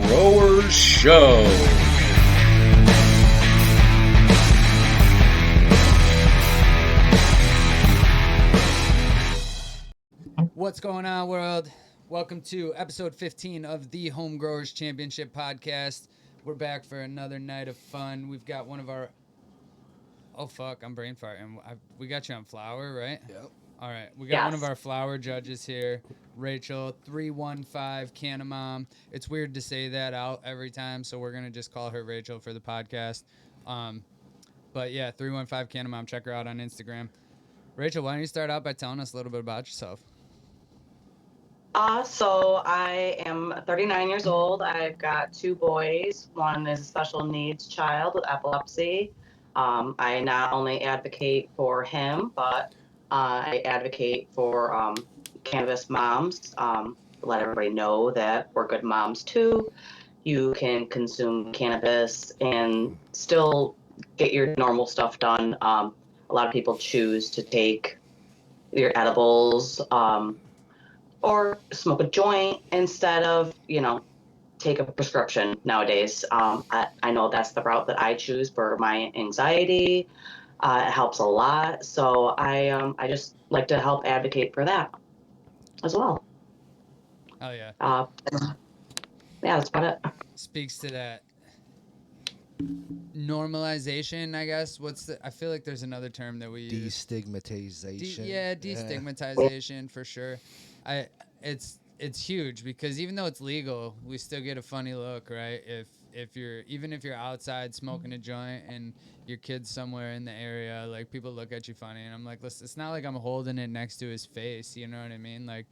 Growers Show. What's going on, world? Welcome to episode 15 of the Home Growers Championship podcast. We're back for another night of fun. We've got one of our... Oh, fuck, I'm brain farting. We got you on flower, right? Yep. All right, we got one of our flower judges here, Rachel, 315 CannaMOM. It's weird to say that out every time, so we're going to just call her Rachel for the podcast. But yeah, 315 CannaMOM. Check her out on Instagram. Rachel, why don't you start out by telling us a little bit about yourself? So I am 39 years old. I've got two boys. One is a special needs child with epilepsy. I not only advocate for him, but I advocate for cannabis moms. Let everybody know that we're good moms too. You can consume cannabis and still get your normal stuff done. A lot of people choose to take your edibles, or smoke a joint instead of, take a prescription nowadays. I know that's the route that I choose for my anxiety. It helps a lot. So I just like to help advocate for that as well. Oh, yeah. Yeah, that's about it. Speaks to that normalization, I guess. I feel like there's another term that we use. Destigmatization. Destigmatization for sure. It's huge because even though it's legal, we still get a funny look, right? If you're outside smoking a joint and your kid's somewhere in the area, like, people look at you funny, and I'm like, listen, it's not like I'm holding it next to his face, you know what I mean? Like,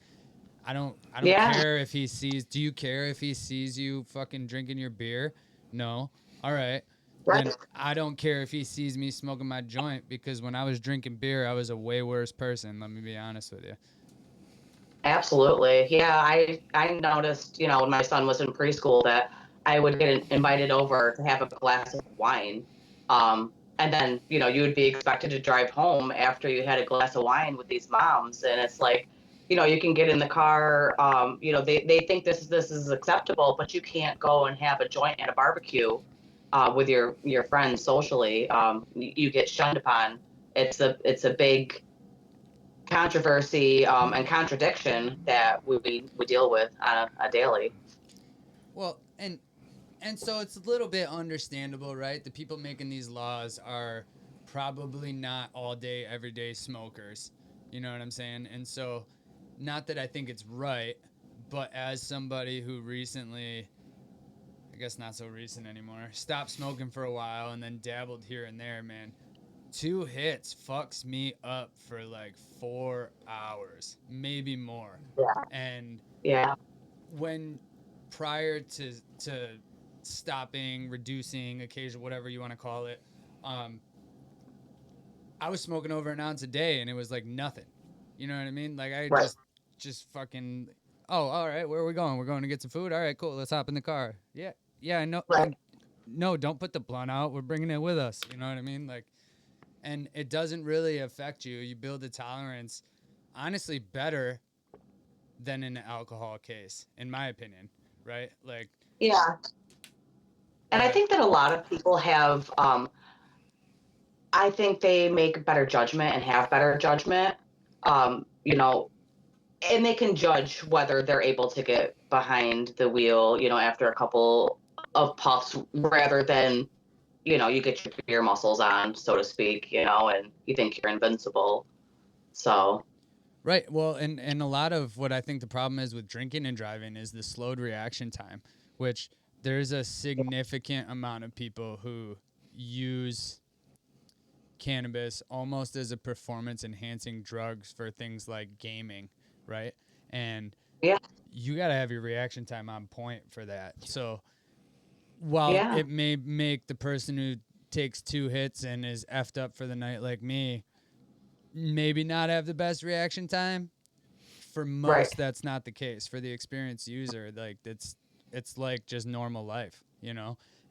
I don't care if he sees. Do you care if he sees you fucking drinking your beer? No. All right. Right. Then I don't care if he sees me smoking my joint, because when I was drinking beer, I was a way worse person. Let me be honest with you. Absolutely. Yeah, I noticed, when my son was in preschool, that I would get invited over to have a glass of wine. And then, you would be expected to drive home after you had a glass of wine with these moms. And it's like, you can get in the car, they think this is acceptable, but you can't go and have a joint at a barbecue with your friends socially. You get shunned upon. It's a big controversy and contradiction that we deal with on a daily. Well, and so it's a little bit understandable, right? The people making these laws are probably not all day, everyday smokers. You know what I'm saying? And so, not that I think it's right, but as somebody who recently, I guess not so recent anymore, stopped smoking for a while and then dabbled here and there, man, 2 hits fucks me up for like 4 hours, maybe more. Yeah. And yeah, when prior to stopping, reducing, occasional, whatever you want to call it, I was smoking over an ounce a day, and it was like nothing. You know what I mean? Like, I just fucking, oh, all right, where are we going? We're going to get some food? All right, cool, let's hop in the car. Yeah, I know. Right. No, don't put the blunt out. We're bringing it with us. You know what I mean? Like, and it doesn't really affect you. You build a tolerance, honestly, better than in an alcohol case, in my opinion, right? Like, yeah. And I think that a lot of people have, I think they make better judgment and have better judgment, and they can judge whether they're able to get behind the wheel, after a couple of puffs, rather than, you get your beer muscles on, so to speak, and you think you're invincible. So. Right. Well, and a lot of what I think the problem is with drinking and driving is the slowed reaction time, which there's a significant amount of people who use cannabis almost as a performance enhancing drugs for things like gaming, right? And you got to have your reaction time on point for that. So while it may make the person who takes 2 hits and is effed up for the night like me maybe not have the best reaction time, for most that's not the case. For the experienced user, like, it's like just normal life,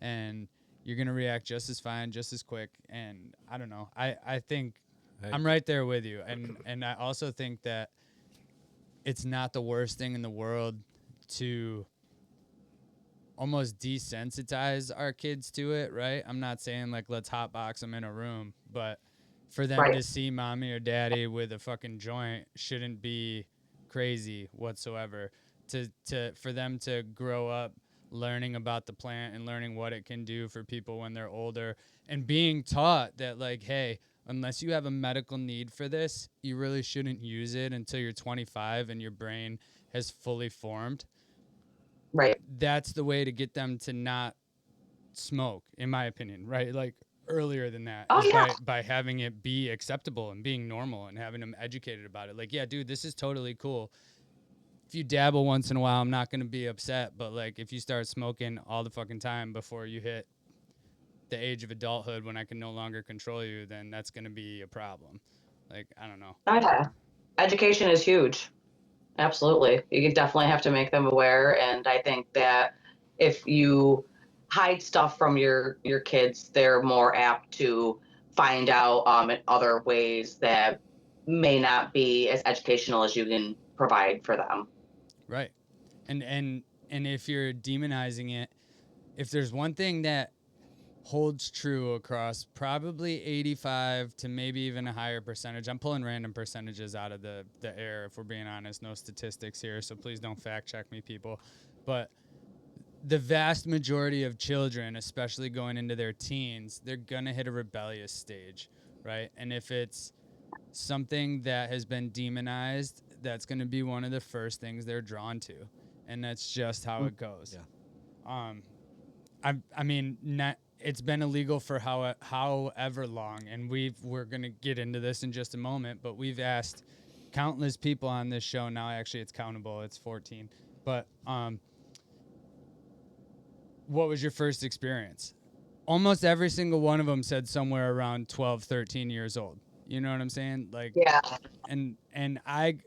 and you're gonna react just as fine, just as quick. And I don't know, I think I'm right there with you, and I also think that it's not the worst thing in the world to almost desensitize our kids to it, right? I'm not saying like let's hotbox them in a room, but for them to see mommy or daddy with a fucking joint shouldn't be crazy whatsoever. For them to grow up learning about the plant and learning what it can do for people when they're older, and being taught that like, hey, unless you have a medical need for this, you really shouldn't use it until you're 25 and your brain has fully formed. Right. That's the way to get them to not smoke, in my opinion, right? Like earlier than that is by having it be acceptable and being normal and having them educated about it. Like, yeah, dude, this is totally cool. If you dabble once in a while, I'm not going to be upset. But like, if you start smoking all the fucking time before you hit the age of adulthood when I can no longer control you, then that's going to be a problem. Like, I don't know. Okay. Education is huge. Absolutely. You definitely have to make them aware. And I think that if you hide stuff from your kids, they're more apt to find out in other ways that may not be as educational as you can provide for them. Right. And if you're demonizing it, if there's one thing that holds true across probably 85 to maybe even a higher percentage. I'm pulling random percentages out of the air, if we're being honest. No statistics here, so please don't fact check me, people. But the vast majority of children, especially going into their teens, they're going to hit a rebellious stage, right? And if it's something that has been demonized, that's going to be one of the first things they're drawn to. And that's just how it goes. Yeah. I mean, it's been illegal for however long, and we're going to get into this in just a moment, but we've asked countless people on this show. Now, actually, it's countable. It's 14. But what was your first experience? Almost every single one of them said somewhere around 12, 13 years old. You know what I'm saying? Like, yeah. And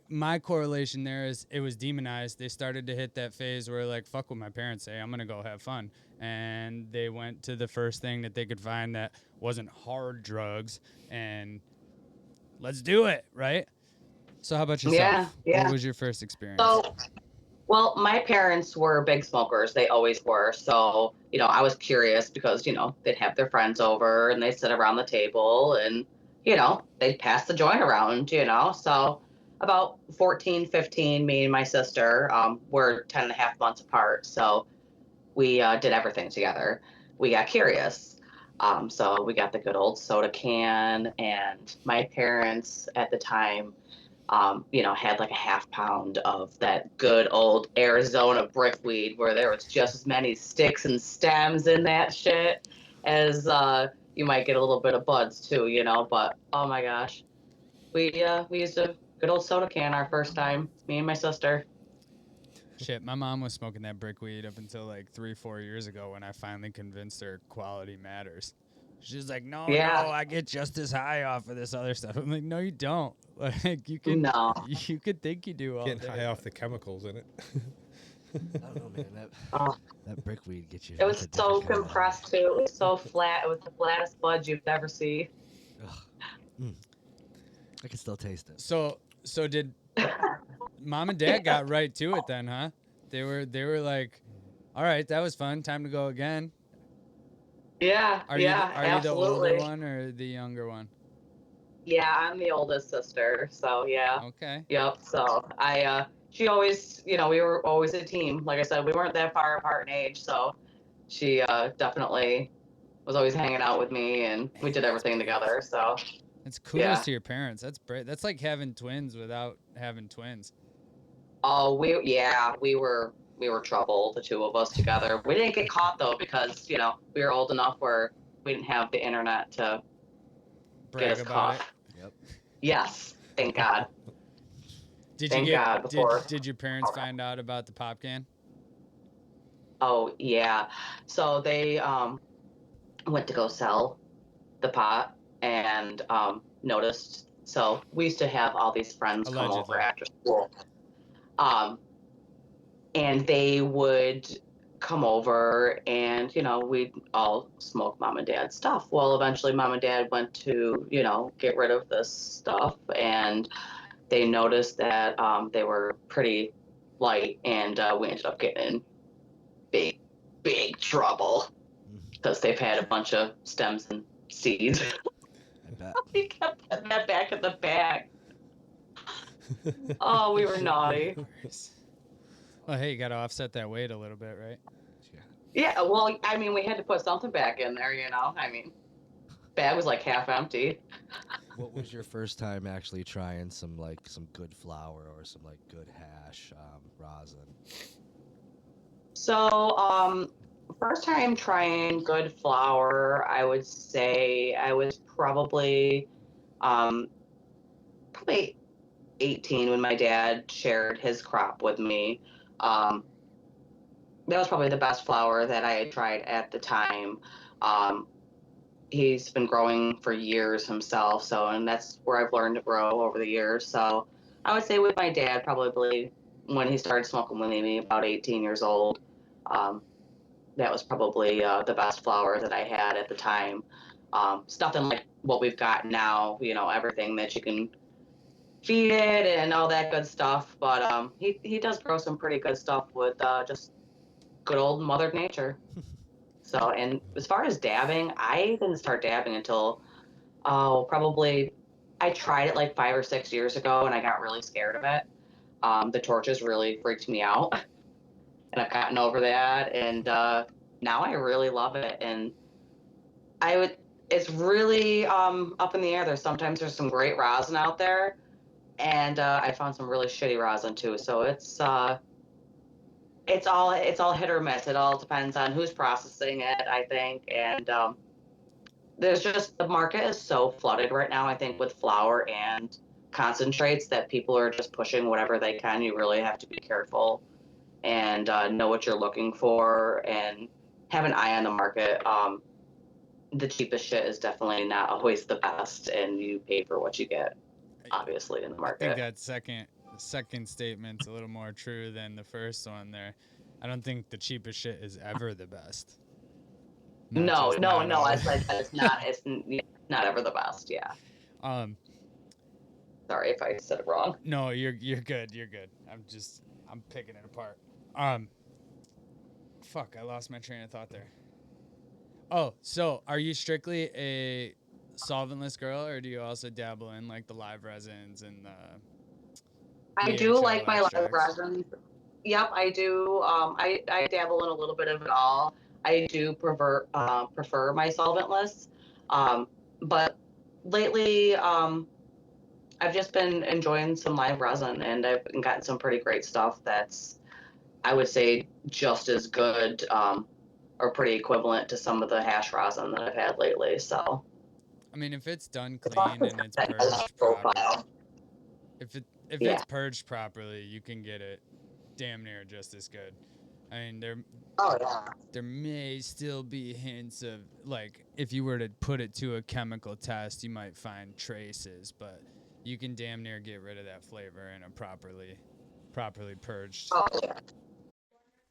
my correlation there is it was demonized. They started to hit that phase where like, fuck what my parents say, I'm gonna go have fun, and they went to the first thing that they could find that wasn't hard drugs, and let's do it, right? So how about yourself? Yeah. What was your first experience? So, well, my parents were big smokers. They always were. So, I was curious because, they'd have their friends over and they'd sit around the table and, they'd pass the joint around, So about 14, 15, me and my sister were 10 and a half months apart. So we did everything together. We got curious. So we got the good old soda can, and my parents at the time had like a half pound of that good old Arizona brickweed where there was just as many sticks and stems in that shit as you might get a little bit of buds too, but oh my gosh. We used a good old soda can our first time, me and my sister. Shit, my mom was smoking that brickweed up until like 3-4 years ago when I finally convinced her quality matters. She's like, no, I get just as high off of this other stuff. I'm like, no, you don't. Like, you could think you do all Getting day. high off the chemicals in it. I don't know, man. That brickweed gets you. It was so compressed too. It was so flat. It was the flattest bud you'd ever see. I can still taste it. So did mom and dad got right to it then, huh? They were like, all right, that was fun. Time to go again. Yeah. Are absolutely. you the older one or the younger one? Yeah, I'm the oldest sister. So yeah. Okay. Yep. So she always, we were always a team. Like I said, we weren't that far apart in age. So she definitely was always hanging out with me, and we did everything together. So it's kudos to your parents. That's great. That's like having twins without having twins. Oh, we were trouble, the two of us together. We didn't get caught though because we were old enough where we didn't have the internet to brag get us about caught. it. Yep. Yes, thank God. Did your parents find out about the pop can? Oh yeah, so they went to go sell the pot and noticed. So we used to have all these friends come over after school. And they would come over and, we'd all smoke mom and dad's stuff. Well, eventually mom and dad went to, get rid of this stuff, and they noticed that they were pretty light, and we ended up getting big trouble because they've had a bunch of stems and seeds. I bet. We kept putting that back in the bag. Oh, we were naughty. Well, hey, you got to offset that weight a little bit, right? Yeah, well, I mean, we had to put something back in there, you know? I mean, bag was like half empty. What was your first time actually trying some good flour or some like good hash rosin? So, first time trying good flour, I would say I was probably 18 when my dad shared his crop with me. Um, that was probably the best flour that I had tried at the time. Um, he's been growing for years himself, and that's where I've learned to grow over the years. So I would say with my dad, probably when he started smoking with me, about 18 years old, um, that was probably the best flour that I had at the time. It's nothing like what we've got now, you know, everything that you can feed it and all that good stuff. But he does grow some pretty good stuff with just good old Mother Nature. So, and as far as dabbing, I didn't start dabbing until probably I tried it like 5 or 6 years ago, and I got really scared of it. The torches really freaked me out, and I've gotten over that. And now I really love it. And I would, it's really up in the air. There's some great rosin out there, and I found some really shitty rosin too. So it's all hit or miss. It all depends on who's processing it, I think. And there's just the market is so flooded right now, I think, with flour and concentrates that people are just pushing whatever they can. You really have to be careful and know what you're looking for and have an eye on the market. The cheapest shit is definitely not always the best, and you pay for what you get, obviously, in the I think market. that second statement's a little more true than the first one there. I don't think the cheapest shit is ever the best. No. I always. said that it's not ever the best. Yeah. Um, Sorry if I said it wrong. no, you're good. You're good. I'm picking it apart. Fuck, I lost my train of thought there. Oh, so are you strictly a solventless girl, or do you also dabble in like the live resins and the I do DHL like my live extracts? resin. Yep, I do. I dabble in a little bit of it all. I do prefer my solventless, but lately I've just been enjoying some live resin, and I've gotten some pretty great stuff that's I would say just as good or pretty equivalent to some of the hash rosin that I've had lately. So I mean, if it's done it's clean and it's purged properly, profile. if Yeah. it's purged properly, you can get it damn near just as good. I mean, Oh yeah. there may still be hints of like if you were to put it to a chemical test, you might find traces, but you can damn near get rid of that flavor in a properly purged. Oh yeah.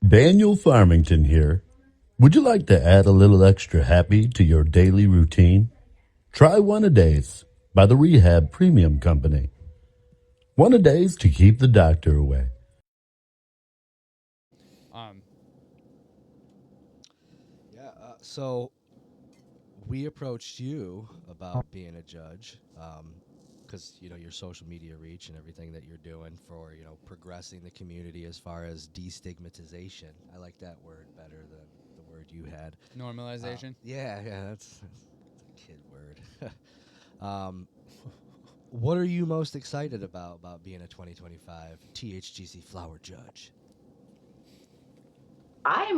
Daniel Farmington here. Would you like to add a little extra happy to your daily routine? Try One-A-Days by the Rehab Premium Company. One-A-Days to keep the doctor away. Yeah. So we approached you about being a judge because your social media reach and everything that you're doing for progressing the community as far as destigmatization. I like that word better than the word you had. Normalization. Yeah, that's a kid word. What are you most excited about being a 2025 THGC Flower Judge? I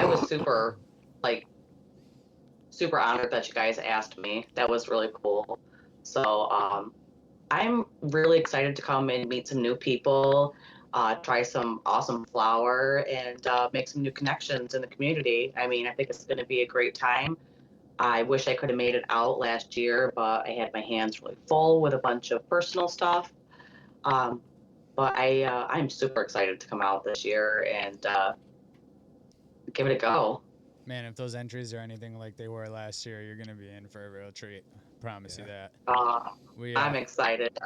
was super honored that you guys asked me. That was really cool. So I'm really excited to come and meet some new people, try some awesome flower, and make some new connections in the community. I mean, I think it's going to be a great time. I wish I could have made it out last year, but I had my hands really full with a bunch of personal stuff. Um, but I'm super excited to come out this year and give it a go. Man, if those entries are anything like they were last year, you're gonna be in for a real treat. Promise you that. I'm excited.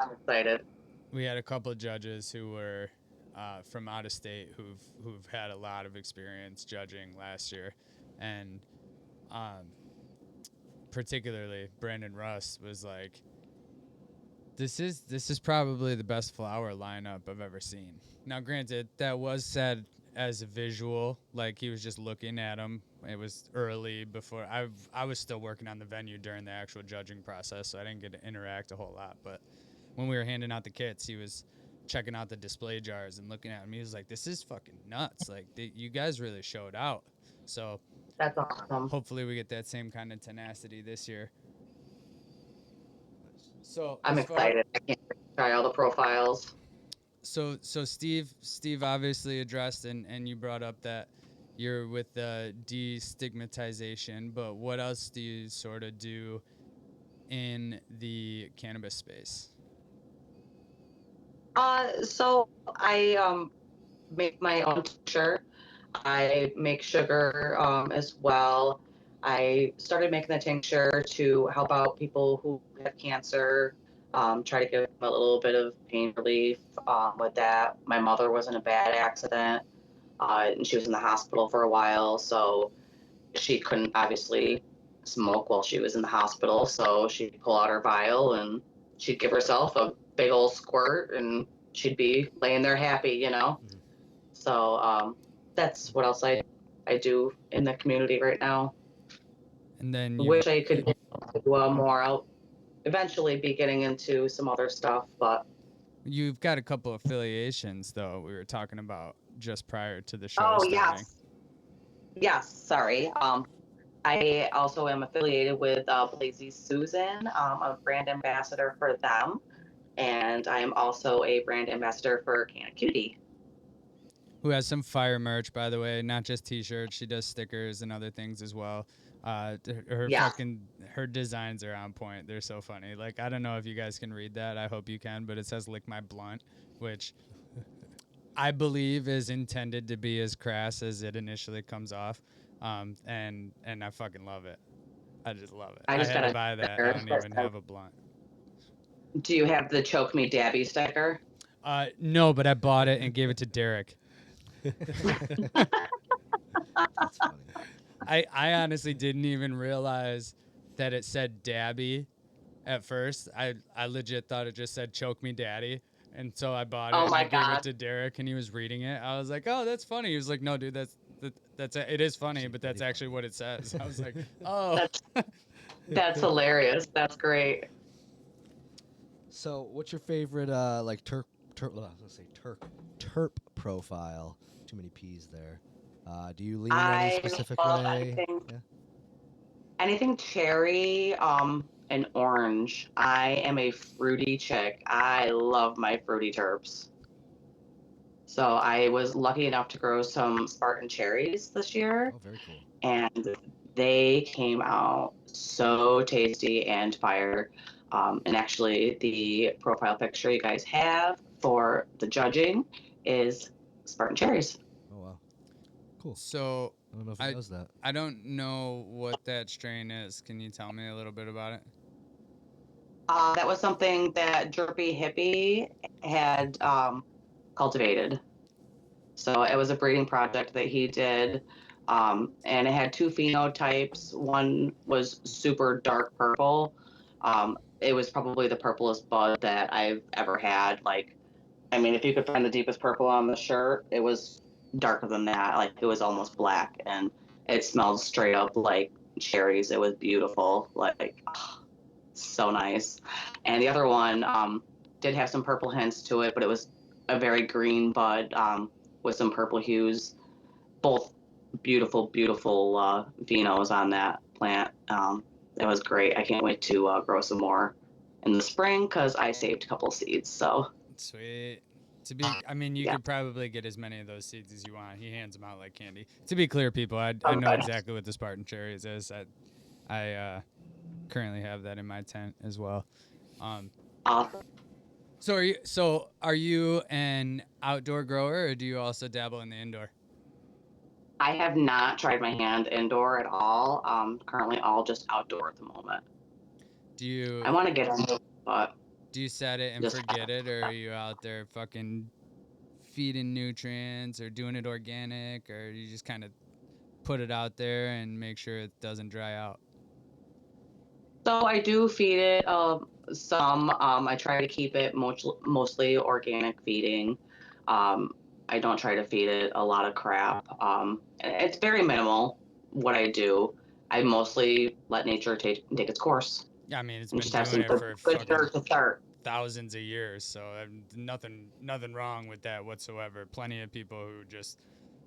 We had a couple of judges who were from out of state who've had a lot of experience judging last year, and particularly Brandon Russ was like, this is probably the best flower lineup I've ever seen. Now, granted, that was said as a visual, like he was just looking at them. It was early before I was still working on the venue during the actual judging process, so I didn't get to interact a whole lot. But when we were handing out the kits, he was checking out the display jars and looking at them. He was like, "This is fucking nuts! Like, you guys really showed out." So That's awesome. hopefully we get that same kind of tenacity this year. So I'm as far excited. I can't wait to try all the profiles. so Steve obviously addressed and you brought up that you're with the destigmatization, but what else do you sort of do in the cannabis space? So I make my own tincture. I make sugar as well. I started making the tincture to help out people who have cancer, try to give them a little bit of pain relief with that. My mother was in a bad accident, and she was in the hospital for a while, so she couldn't obviously smoke while she was in the hospital. So she'd pull out her vial and she'd give herself a big old squirt, and she'd be laying there happy, you know. Mhm. So that's what else I do in the community right now. And then Wish I could do more. I'll eventually be getting into some other stuff, but you've got a couple affiliations though we were talking about just prior to the show oh starting. yes, sorry. I also am affiliated with Blazy Susan. I'm a brand ambassador for them, and I am also a brand ambassador for Canna Cutie. Who has some fire merch, by the way, not just t-shirts. She does stickers and other things as well. Yeah. Her designs are on point. They're so funny. Like, I don't know if you guys can read that. I hope you can, but it says "lick my blunt," which I believe is intended to be as crass as it initially comes off. And I fucking love it. I just love it. I I just had got to a buy that. I sticker don't that even says, have a blunt. do you have the Choke Me Dabby sticker? No, but I bought it and gave it to Derek. That's funny. I honestly didn't even realize that it said Dabby at first. I legit thought it just said "Choke Me, Daddy," and so I bought it Oh and I my gave it God. to Derek, and he was reading it. I was like, "Oh, that's funny." He was like, "No, dude, that's it is funny, Actually but pretty that's actually funny. what it says." I was like, "Oh." That's that's hilarious. That's great. So, what's your favorite like I was gonna say terp profile? Too many P's there. Do you lean any I specific love way? Yeah. anything cherry, and orange. I am a fruity chick. I love my fruity terps. So I was lucky enough to grow some Spartan cherries this year, Oh, very cool. and they came out so tasty and fire. And actually, the profile picture you guys have for the judging is Spartan cherries. Oh wow, cool. So I don't know if he I does that. I don't know what that strain is. Can you tell me a little bit about it? That was something that Drippy Hippie had cultivated. So it was a breeding project that he did. And it had two phenotypes. One was super dark purple. It was probably the purplest bud that I've ever had. Like, I mean, if you could find the deepest purple on the shirt, it was darker than that. Like, it was almost black. And it smelled straight up like cherries. It was beautiful. Like, so nice. And the other one did have some purple hints to it, but it was a very green bud with some purple hues. Both beautiful, beautiful vinos on that plant. It was great. I can't wait to grow some more in the spring because I saved a couple seeds. So Sweet. I mean, you yeah, could probably get as many of those seeds as you want. He hands them out like candy. To be clear, people, I oh, know good. exactly what the Spartan cherries is. I currently have that in my tent as well. Um, Awesome. so are you an outdoor grower, or do you also dabble in the indoor? I have not tried my hand indoor at all. Currently, all just outdoor at the moment. Do you I want to get into it, but do you set it and just forget it, or are you out there fucking feeding nutrients or doing it organic, or you just kind of put it out there and make sure it doesn't dry out? So I do feed it some. I try to keep it mostly organic feeding. Um, I don't try to feed it a lot of crap. It's very minimal what I do. I mostly let nature take its course I mean, it's and been just have doing some it for good fucking dirt to start. thousands of years, so nothing wrong with that whatsoever. Plenty of people who just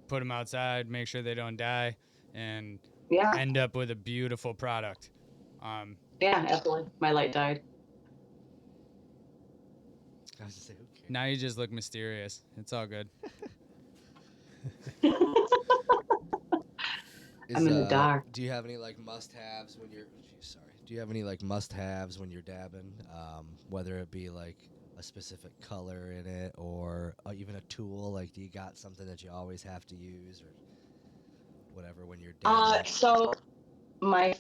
put them outside, make sure they don't die, and Yeah, end up with a beautiful product. yeah, absolutely. My light died. I was just saying, okay. Now you just look mysterious. It's all good. I'm in the dark. Do you have any like must-haves when you're? Geez, sorry. Do you have any like must-haves when you're dabbing? Whether it be like a specific color in it or even a tool. Like, do you got something that you always have to use or whatever when you're dabbing? So my,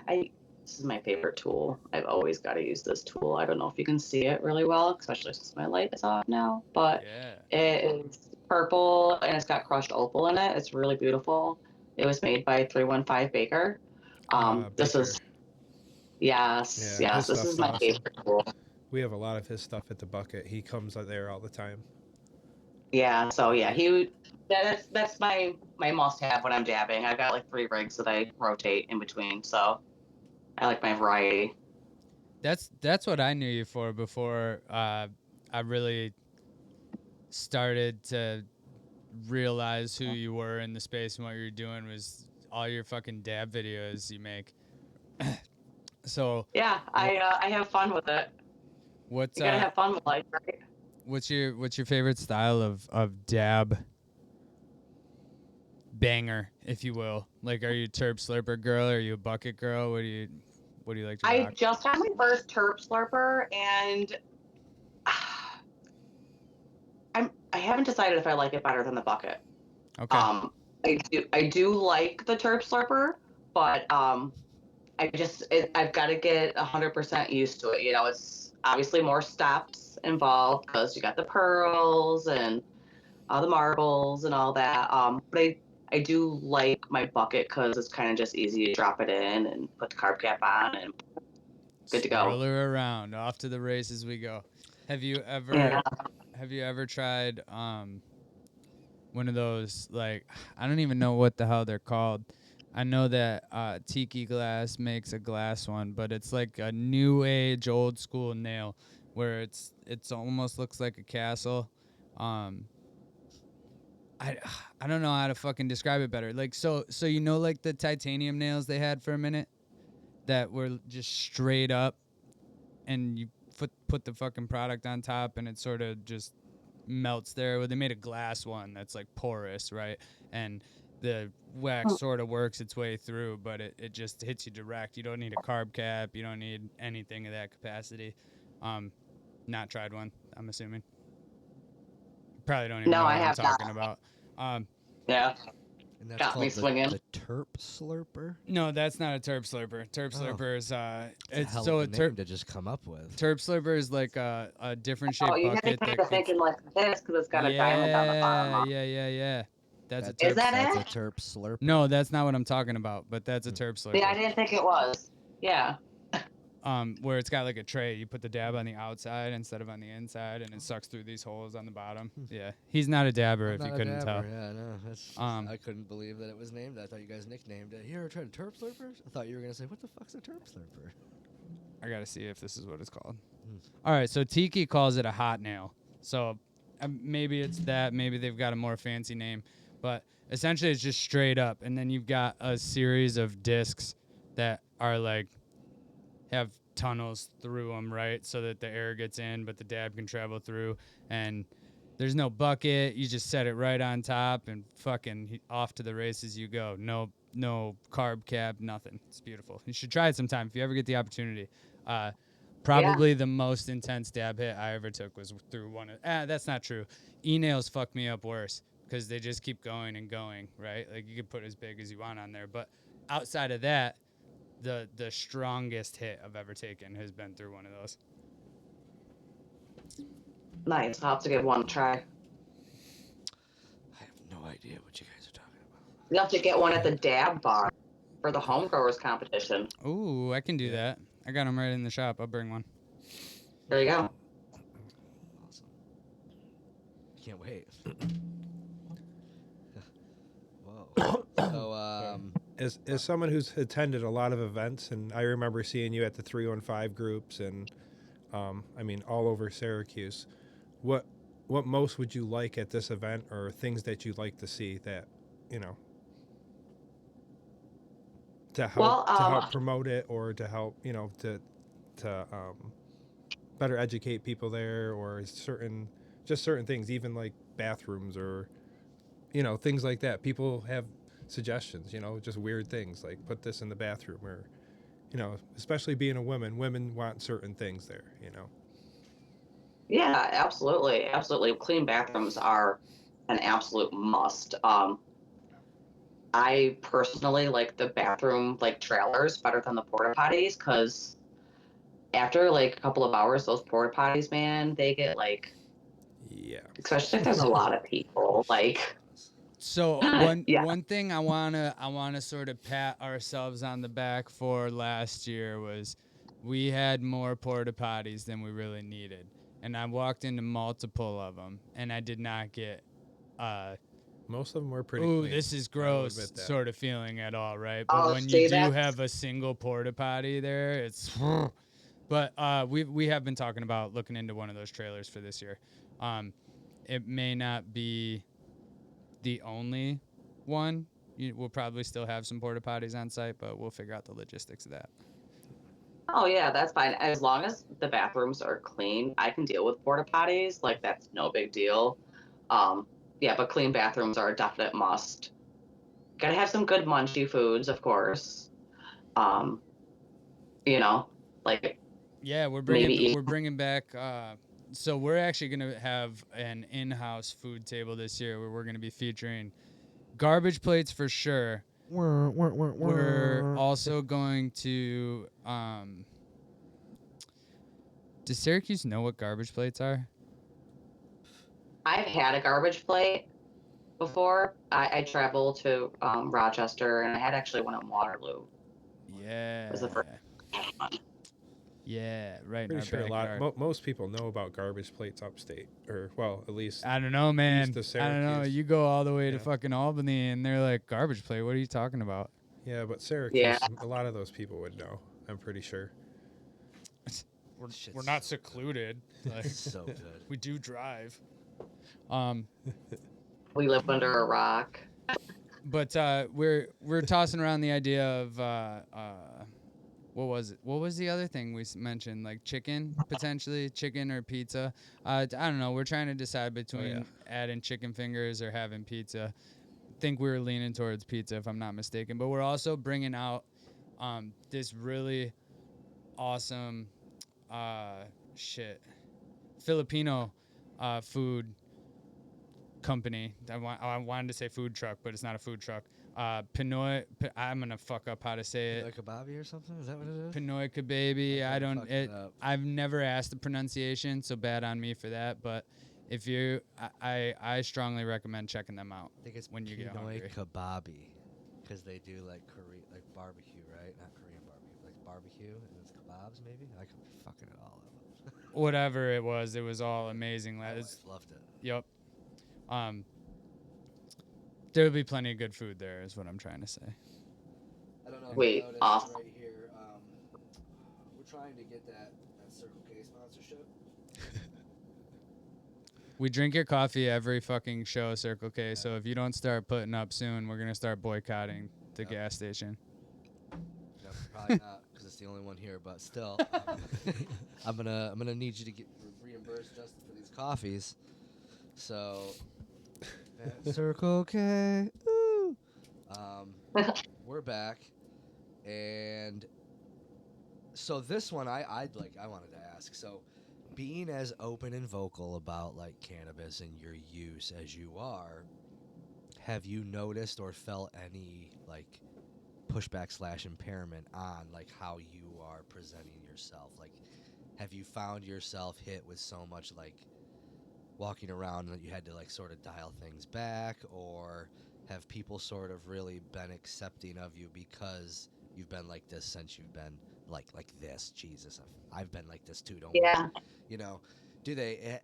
this is my favorite tool. I've always got to use this tool. I don't know if you can see it really well, especially since my light is off now, but Yeah. it is purple and it's got crushed opal in it. It's really beautiful. It was made by 315 Baker. This Baker. is, yes, Yeah, yes, his this is stuff's my awesome. favorite tool. We have a lot of his stuff at the bucket. He comes out there all the time. Yeah, so yeah, that's my must have when I'm dabbing. I've got like 3 rigs that I rotate in between, so I like my variety. That's what I knew you for before I really started to realize who you were in the space and what you're doing was all your fucking dab videos you make. So Yeah, I have fun with it. what's You gotta have fun with life, right? what's your favorite style of dab banger, if you will? Like, are you a terp slurper girl? Are you a bucket girl? What do you like to I rock? just had my first terp slurper, and I haven't decided if I like it better than the bucket. Okay. I do like the terp slurper, but I've got to get 100% used to it. You know, it's obviously more steps involved because you got the pearls and the marbles and all that. But I do like my bucket because it's kind of just easy to drop it in and put the carb cap on and good to go. Swirl her around. Off to the races we go. Have you ever Yeah. tried one of those, like, I don't even know what the hell they're called. I know that Tiki Glass makes a glass one, but it's like a new age, old school nail where it's almost looks like a castle. I don't know how to fucking describe it better. Like, so you know, like the titanium nails they had for a minute that were just straight up, and you put the fucking product on top, and it sort of just melts there. Well, they made a glass one that's like porous, right? And the wax sort of works its way through, but it just hits you direct. You don't need a carb cap. You don't need anything of that capacity. Not tried one, I'm assuming. Probably don't even No, know I what I'm have not. talking about. Yeah. And that's Got me called swinging. the terp slurper. No, that's not a terp slurper. Terp slurper is It's a hell so of a name to just come up with. terp slurper is like a different Oh, shaped you had me bucket kind that of gets. thinking like this because it's got a diamond on the bottom. Yeah. That's a That's, terp. Is that that's it? a terp slurper. No, that's not what I'm talking about. But that's a terp slurper. Yeah, I didn't think it was. Yeah. Where it's got like a tray. You put the dab on the outside instead of on the inside, and it sucks through these holes on the bottom. Yeah, he's not a dabber, I'm if not you a couldn't dabber. tell. Yeah, no, that's. I couldn't believe that it was named. I thought you guys nicknamed it. You ever tried a terp slurper? I thought you were gonna say, "What the fuck's a terp slurper?" I gotta see if this is what it's called. All right, so Tiki calls it a hot nail. So maybe it's that. Maybe they've got a more fancy name, but essentially it's just straight up, and then you've got a series of discs that are like have tunnels through them, right, so that the air gets in, but the dab can travel through, and there's no bucket. You just set it right on top, and fucking off to the races you go. No carb cap, nothing. It's beautiful. You should try it sometime if you ever get the opportunity. Probably the most intense dab hit I ever took was through one of. That's not true. E-nails fuck me up worse because they just keep going and going, right? Like you could put as big as you want on there, but outside of that, the strongest hit I've ever taken has been through one of those. Nice. I'll have to give one a try. I have no idea what you guys are talking about. You have to get one at the Dab Bar for the home growers competition. Ooh, I can do that. I got them right in the shop. I'll bring one. There you go. Awesome. Can't wait. Whoa. So, As someone who's attended a lot of events, and I remember seeing you at the 315 groups, and I mean all over Syracuse. What most would you like at this event, or things that you'd like to see that, you know, to help promote it, or to help, you know, to better educate people there, or certain things, even like bathrooms, or you know, things like that. People have suggestions, you know, just weird things like put this in the bathroom, or you know, especially being a women want certain things there, you know. Yeah, absolutely. Absolutely. Clean bathrooms are an absolute must. I personally like the bathroom like trailers better than the porta potties because after like a couple of hours, those porta potties, man, they get like, Yeah. especially if there's a lot of people, like, So yeah. one thing I wanna sort of pat ourselves on the back for last year was we had more porta potties than we really needed, and I walked into multiple of them, and I did not get Most of them were pretty ooh, clean. this is I will gross admit that. sort of feeling at all, right? But Oh, when you see, do that's have a single porta potty there, it's but we have been talking about looking into one of those trailers for this year. It may not be the only one. We'll probably still have some porta potties on site, but we'll figure out the logistics of that. Oh yeah, that's fine. As long as the bathrooms are clean, I can deal with porta potties. Like that's no big deal. Um, yeah, but clean bathrooms are a definite must. Gotta have some good munchy foods, of course. Um, you know, like Yeah, maybe eat. we're bringing back. So we're actually gonna have an in-house food table this year where we're gonna be featuring garbage plates for sure. We're also going to. Does Syracuse know what garbage plates are? I've had a garbage plate before. I traveled to Rochester, and I had actually one in Waterloo. It was the first Yeah. one. Yeah, right in Pretty our sure backyard. most people know about garbage plates upstate, or well, at least I don't know, man. east of I don't know. Syracuse. You go all the way to Yeah. fucking Albany, and they're like, garbage plate. What are you talking about? Yeah, but Yeah. Syracuse, a lot of those people would know. I'm pretty sure. We're Shit's not so good. secluded. Like, so good. we do drive. We live under a rock. But we're tossing around the idea of what was it? What was the other thing we mentioned? Like chicken, potentially chicken or pizza. I don't know. We're trying to decide between adding chicken fingers or having pizza. Think we were leaning towards pizza if I'm not mistaken. But we're also bringing out this really awesome Filipino food company. I wanted to say food truck, but it's not a food truck. Pinoy. I'm gonna fuck up how to say it. Like kababi or something? Is that what it is? Pinoy Kababy. I don't. fucked it up. I've never asked the pronunciation, so bad on me for that. But if you, I strongly recommend checking them out. I think it's when you get Pinoy hungry. kababi, because they do like like barbecue, right? Not Korean barbecue, like barbecue, and it's kebabs maybe. I could be fucking it all up. Whatever it was all amazing. My It's, wife loved it. yep. There'll be plenty of good food there, is what I'm trying to say. I don't know if Wait, you noticed awesome. right here. We're trying to get that Circle K sponsorship. We drink your coffee every fucking show, Circle K. So if you don't start putting up soon, we're gonna start boycotting the gas station. No, probably not, because it's the only one here. But still, I'm gonna need you to get reimbursed, Justin, for these coffees. So, Circle K. Ooh. We're back, and so this one I wanted to ask. So, being as open and vocal about like cannabis and your use as you are, have you noticed or felt any like pushback / impairment on like how you are presenting yourself? Like, have you found yourself hit with so much like walking around that you had to like sort of dial things back, or have people sort of really been accepting of you because you've been like this since you've been like this? Jesus, I've been like this too. Don't worry. Yeah. You know, do they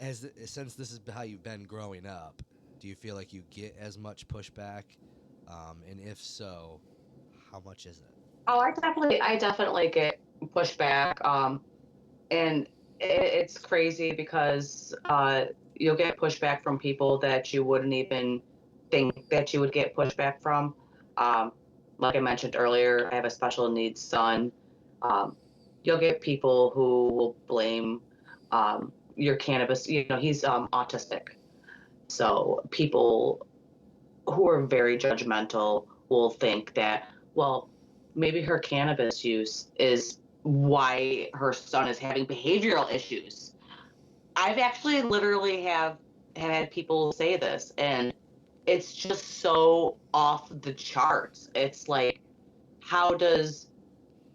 since this is how you've been growing up? Do you feel like you get as much pushback? And if so, how much is it? Oh, I definitely get pushback. And it's crazy because you'll get pushback from people that you wouldn't even think that you would get pushback from. Um, like I mentioned earlier, I have a special needs son. Um, you'll get people who will blame your cannabis. You know, he's autistic. So people who are very judgmental will think that, well, maybe her cannabis use is why her son is having behavioral issues. I've actually literally have had people say this, and it's just so off the charts. It's like, how does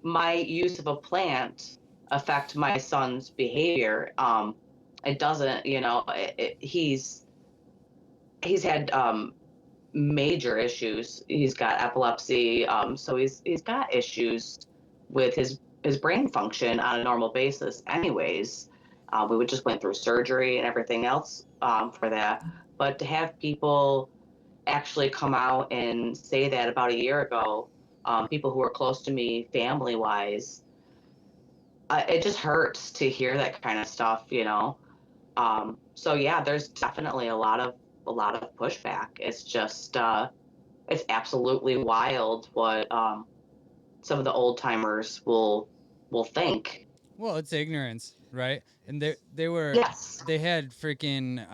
my use of a plant affect my son's behavior? It doesn't, he's had major issues. He's got epilepsy, so he's got issues with his brain function on a normal basis. Anyways, we would just went through surgery and everything else for that. But to have people actually come out and say that about a year ago, people who are close to me, family wise, it just hurts to hear that kind of stuff. So yeah, there's definitely a lot of pushback. It's just it's absolutely wild what some of the old timers will think. Well, it's ignorance, right? And Yes. they had freaking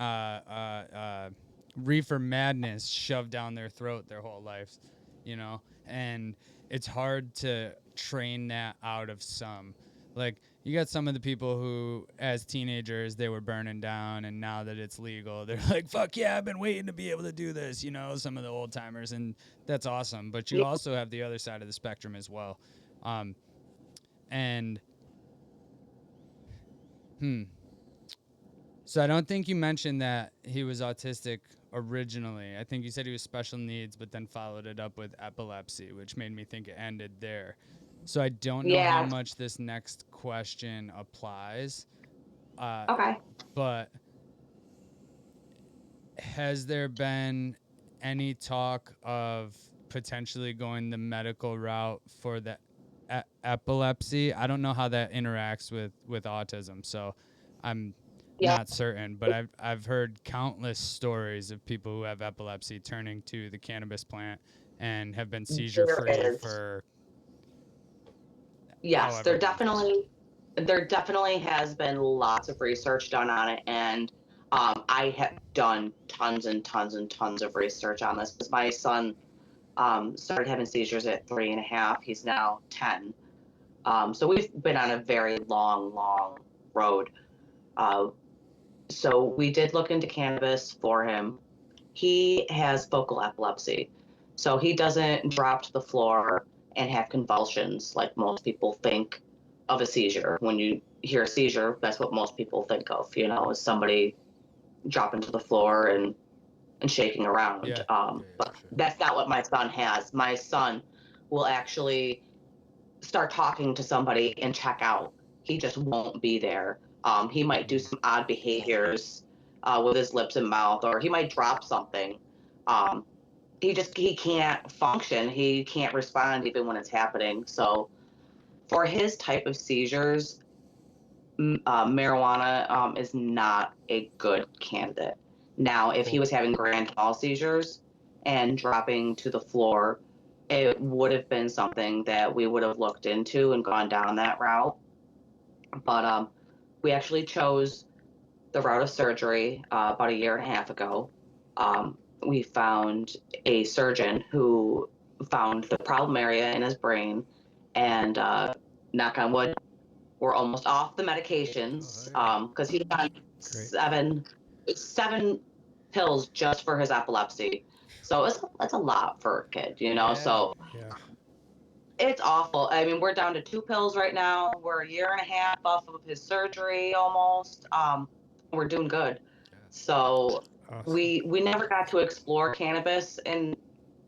reefer madness shoved down their throat their whole lives, you know? And it's hard to train that out of some. Like, you got some of the people who, as teenagers, they were burning down, and now that it's legal, they're like, fuck yeah, I've been waiting to be able to do this, you know, some of the old timers, and that's awesome. But you Yeah. also have the other side of the spectrum as well. And so I don't think you mentioned that he was autistic originally. I think you said he was special needs, but then followed it up with epilepsy, which made me think it ended there. So I don't know how Yeah. much this next question applies, Okay. but has there been any talk of potentially going the medical route for the epilepsy? I don't know how that interacts with autism, so I'm Yeah. not certain, but I've heard countless stories of people who have epilepsy turning to the cannabis plant and have been seizure There free is. for Yes, however long. there definitely has been lots of research done on it, and I have done tons and tons and tons of research on this because my son started having seizures at 3.5. He's now 10. So we've been on a very long, long road. Uh, so we did look into cannabis for him. He has focal epilepsy, so he doesn't drop to the floor and have convulsions like most people think of a seizure. When you hear a seizure, that's what most people think of, is somebody dropping to the floor and shaking around. Yeah. But Sure. that's not what my son has. My son will actually start talking to somebody and check out. He just won't be there. He might do some odd behaviors with his lips and mouth, or he might drop something. Um, he can't function. He can't respond even when it's happening. So for his type of seizures, marijuana is not a good candidate. Now, if he Cool. was having grand mal seizures and dropping to the floor, it would have been something that we would have looked into and gone down that route. But we actually chose the route of surgery about a year and a half ago. We found a surgeon who found the problem area in his brain, and knock on wood, we're almost off the medications because he's on Great. seven pills just for his epilepsy. So it's a lot for a kid, Yeah. So Yeah. it's awful. I mean, we're down to 2 pills right now. We're a year and a half off of his surgery almost. We're doing good. Yeah. So Awesome. we never got to explore cannabis, and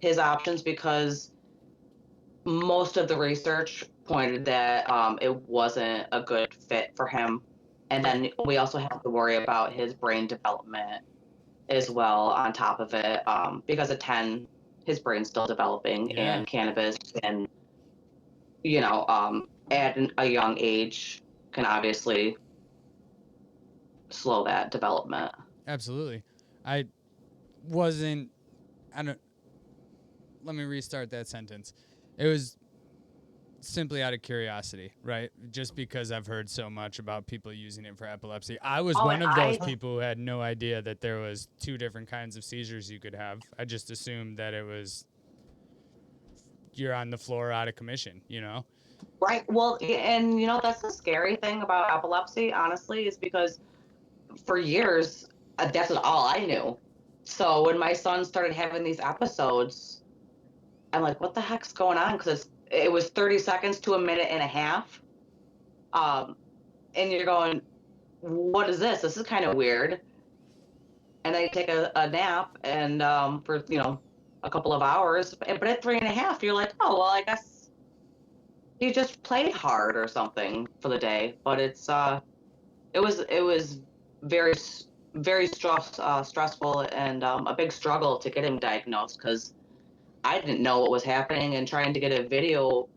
his options because most of the research pointed that it wasn't a good fit for him. And then we also have to worry about his brain development as well on top of it, because at 10, his brain's still developing, Yeah. and cannabis can, at a young age can obviously slow that development. Absolutely. I wasn't, I don't, let me restart that sentence. It was simply out of curiosity, right? Just because I've heard so much about people using it for epilepsy. I was one of those people who had no idea that there was 2 different kinds of seizures you could have. I just assumed that it was you're on the floor out of commission, Right. Well, and that's the scary thing about epilepsy, honestly, is because for years, that's all I knew. So when my son started having these episodes, I'm like, what the heck's going on? Because it was 30 seconds to a minute and a half. And you're going, what is this? This is kind of weird. And then you take a nap and for, a couple of hours. But at 3.5, you're like, oh, well, I guess he just played hard or something for the day. But it was very, very stressful and a big struggle to get him diagnosed because I didn't know what was happening, and trying to get a video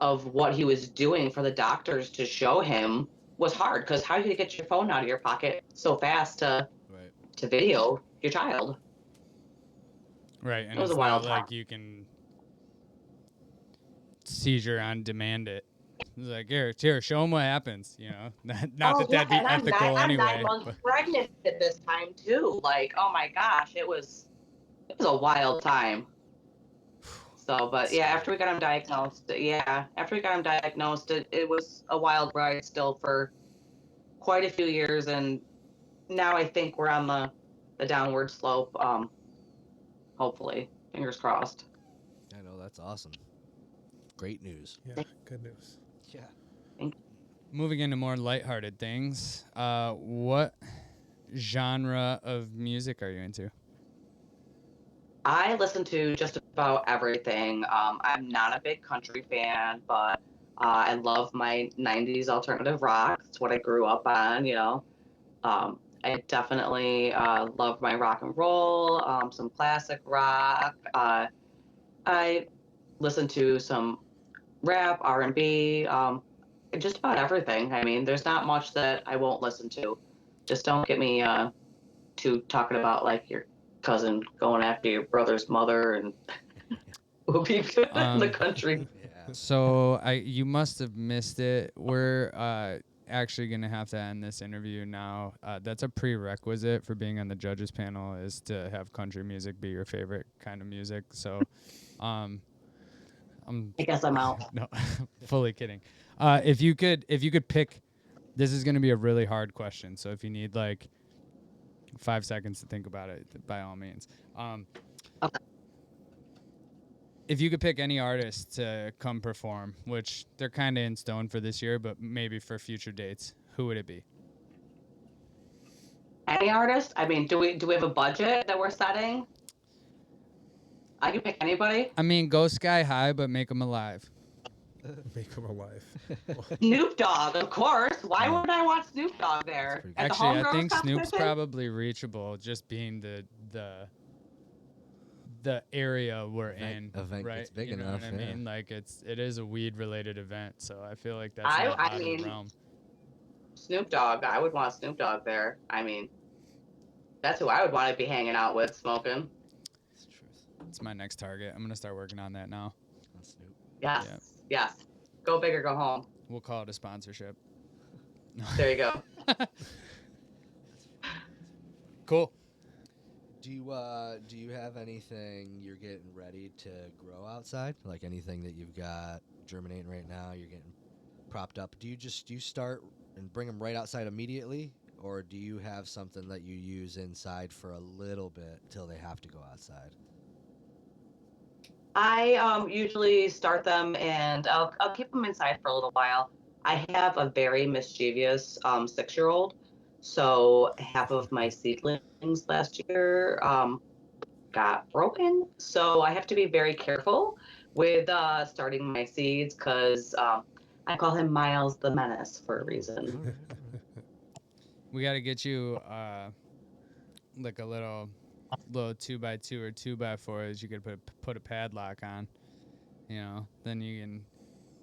of what he was doing for the doctors to show him was hard because how do you get your phone out of your pocket so fast to video your child? Right. And It was it's a not wild like time. you can seizure on demand it. It's like, here, show them what happens, Not that that'd be And ethical I'm anyway. 9 months But pregnant at this time too. Like, oh my gosh, it was a wild time. So, but yeah, after we got him diagnosed, it was a wild ride still for quite a few years, and now I think we're on the downward slope. Hopefully, fingers crossed. I know, that's awesome. Great news. Yeah, good news. Yeah. moving into more lighthearted things, what genre of music are you into? I listen to just about everything. I'm not a big country fan, but I love my 90s alternative rock. It's what I grew up on, I definitely love my rock and roll, some classic rock. I listen to some rap, R&B, just about everything. I mean, there's not much that I won't listen to. Just don't get me to talking about like your cousin going after your brother's mother and the country. Yeah. So you must have missed it. We're actually gonna have to end this interview now. That's a prerequisite for being on the judges panel, is to have country music be your favorite kind of music. So, I guess I'm out. no, fully kidding. If you could pick, this is gonna be a really hard question. So if you need like 5 seconds to think about it, by all means. Okay. If you could pick any artist to come perform, which they're kind of in stone for this year, but maybe for future dates, who would it be? Any artist? I mean, do we have a budget that we're setting? I can pick anybody. I mean, go sky high, but make them alive. Make him alive. Snoop Dogg, of course. Why would I want Snoop Dogg there? pretty At the Actually, I Homegrowers think Snoop's competition? probably reachable, just being the area we're in, Event right? gets big You know enough, what I yeah. mean? Like it is a weed related event, so I feel like that's I not out of mean, the realm. Snoop Dogg. I would want Snoop Dogg there. I mean, that's who I would want to be hanging out with, smoking. It's the truth. It's my next target. I'm gonna start working on that now. That's Snoop. Yes, Yeah. yes. Go big or go home. We'll call it a sponsorship. There you go. Cool. Do you have anything you're getting ready to grow outside? Like anything that you've got germinating right now, you're getting propped up. Do you start and bring them right outside immediately, or do you have something that you use inside for a little bit till they have to go outside? I usually start them and I'll keep them inside for a little while. I have a very mischievous 6-year-old, so half of my seedlings last year got broken. So I have to be very careful with starting my seeds because I call him Miles the Menace for a reason. We got to get you like a little 2x2 or 2x4 that you could put a padlock on. You know, then you can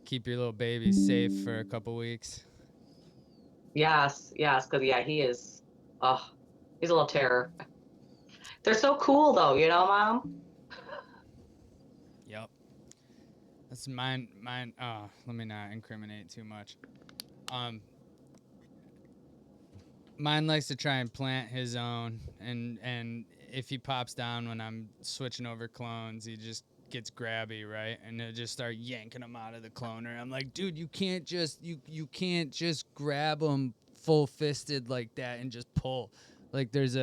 keep your little baby safe for a couple weeks. Yes, because yeah, he is. Oh, he's a little terror. They're so cool though, you know, Mom. Yep. That's mine. Let me not incriminate too much. Mine likes to try and plant his own, and if he pops down when I'm switching over clones, he just gets grabby, right? And he'll just start yanking them out of the cloner. I'm like, dude, you can't just grab them full fisted like that and just pull. Like he's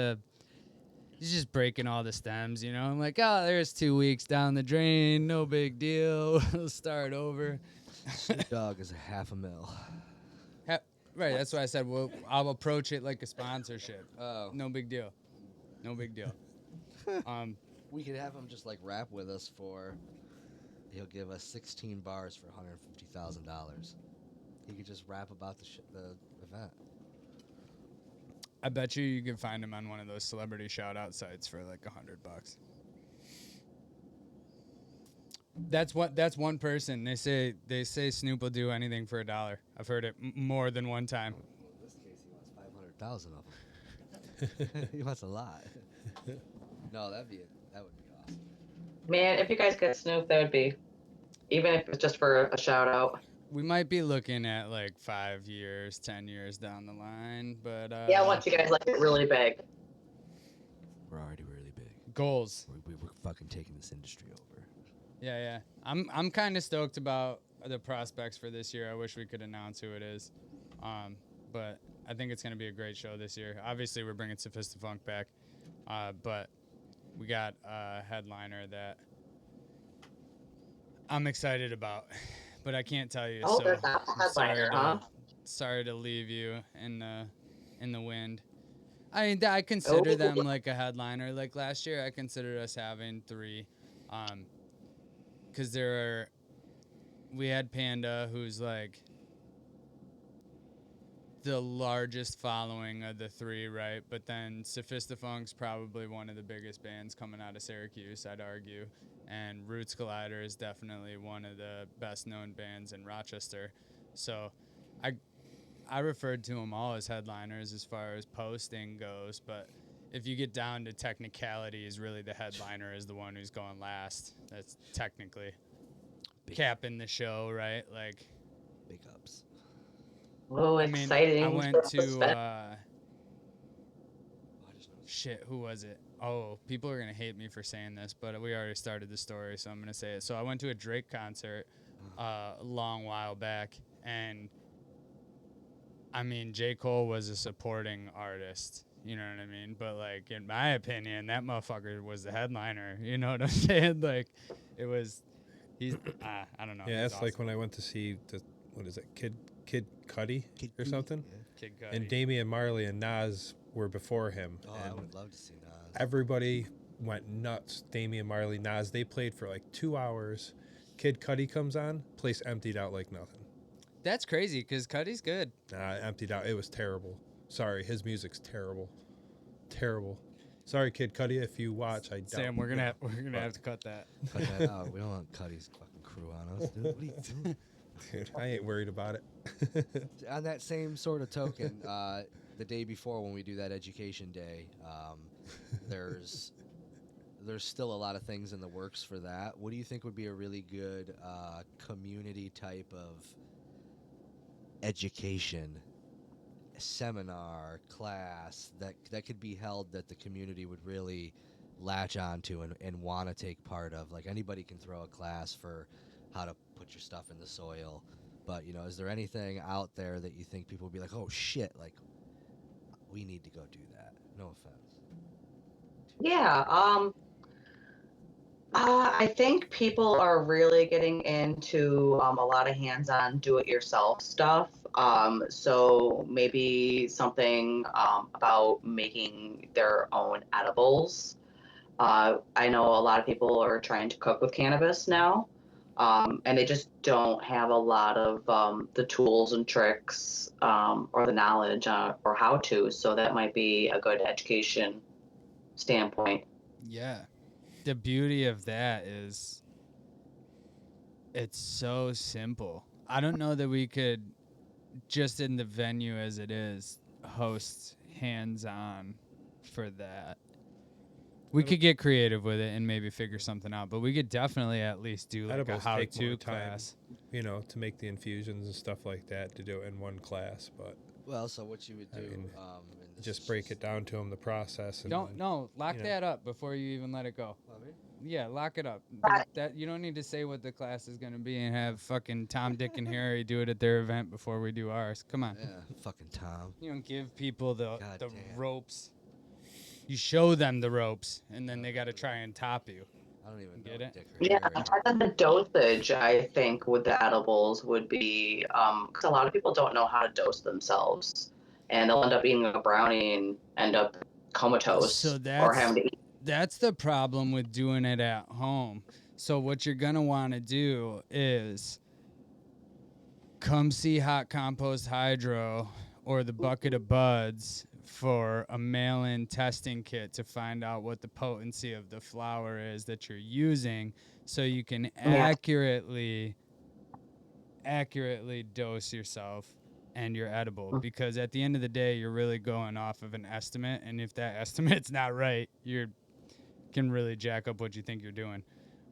just breaking all the stems, you know. I'm like, oh, there's 2 weeks down the drain, no big deal. We'll start over. Snoop Dogg is $500,000. Right, that's why I said, well, I'll approach it like a sponsorship. Oh. No big deal. No big deal. We could have him just like rap with us he'll give us 16 bars for $150,000. He could just rap about the event. I bet you can find him on one of those celebrity shout-out sites for like $100. That's one person. They say Snoop will do anything for $1. I've heard it more than one time. In this case, he wants 500,000 of them. He wants a lot. No, that would be awesome. Man, if you guys get Snoop, that would be, even if it's just for a shout out. We might be looking at like 5 years, 10 years down the line, but Yeah, once you guys get really big. We're already really big. Goals. We're fucking taking this industry over. Yeah. I'm kind of stoked about the prospects for this year. I wish we could announce who it is, but I think it's gonna be a great show this year. Obviously, we're bringing Sophistafunk back, but we got a headliner that I'm excited about, but I can't tell you. Oh, so there's that headliner, huh? Sorry to leave you in the wind. I mean, I consider them like a headliner. Like last year, I considered us having 3. Because we had Panda, who's like the largest following of the 3, right? But then Sophistafunk's probably one of the biggest bands coming out of Syracuse, I'd argue. And Roots Collider is definitely one of the best known bands in Rochester. So I referred to them all as headliners as far as posting goes, but if you get down to technicalities, really the headliner is the one who's going last. That's technically capping the show, right? Like, big ups. Oh, exciting. I went to shit, who was it? Oh, people are gonna hate me for saying this, but we already started the story, so I'm gonna say it. So I went to a Drake concert a long while back, and I mean, J. Cole was a supporting artist. You know what I mean? But, like, in my opinion, that motherfucker was the headliner. You know what I'm saying? Like, I don't know. Yeah, it's awesome. like when I went to see Kid Cudi or something? Yeah. Kid Cudi. And Damian Marley and Nas were before him. Oh, and I would love to see Nas. everybody went nuts. Damian Marley, Nas, they played for like 2 hours. Kid Cudi comes on, place emptied out like nothing. That's crazy, because Cudi's good. Emptied out. It was terrible. Sorry, his music's terrible. Terrible. Sorry, Kid Cudi, if you watch, I doubt. Sam, we're gonna have to cut that. Cut that out. We don't want Cudi's fucking crew on us, dude. What are you doing? Dude, I ain't worried about it. On that same sort of token, the day before when we do that education day, there's still a lot of things in the works for that. What do you think would be a really good community type of education seminar class that could be held that the community would really latch onto and want to take part of? Like, anybody can throw a class for how to put your stuff in the soil, but is there anything out there that you think people would be like, oh shit, like we need to go do that? No offense. Yeah, I think people are really getting into a lot of hands-on do-it-yourself stuff. So maybe something about making their own edibles. I know a lot of people are trying to cook with cannabis now, and they just don't have a lot of the tools and tricks or the knowledge or how to. So that might be a good education standpoint. Yeah. The beauty of that is it's so simple. I don't know that we could, just in the venue as it is, host hands-on for that. We could get creative with it and maybe figure something out, but we could definitely at least do like a Edibles take more how-to time, class. you know, to make the infusions and stuff like that, to do it in one class. But Well, so what you would do, I mean, and this just is break it down to them, the process. And Don't then, no, lock you know. that up before you even let it go. Well, I mean, Yeah, lock it up. That you don't need to say what the class is gonna be and have fucking Tom, Dick, and Harry do it at their event before we do ours. Come on. yeah, fucking Tom. You don't give people the Goddamn. ropes. You show them the ropes, and then they got to try and top you. I don't even Get know it? Dick or Yeah, Harry. I think the dosage, I think, with the edibles would be, because a lot of people don't know how to dose themselves, and they'll end up eating a brownie and end up comatose So or having to eat. that's the problem with doing it at home. So what you're gonna want to do is come see Hot Compost Hydro or the Bucket of Buds for a mail-in testing kit to find out what the potency of the flower is that you're using, so you can accurately dose yourself and your edible. Because at the end of the day, you're really going off of an estimate, and if that estimate's not right, you can really jack up what you think you're doing.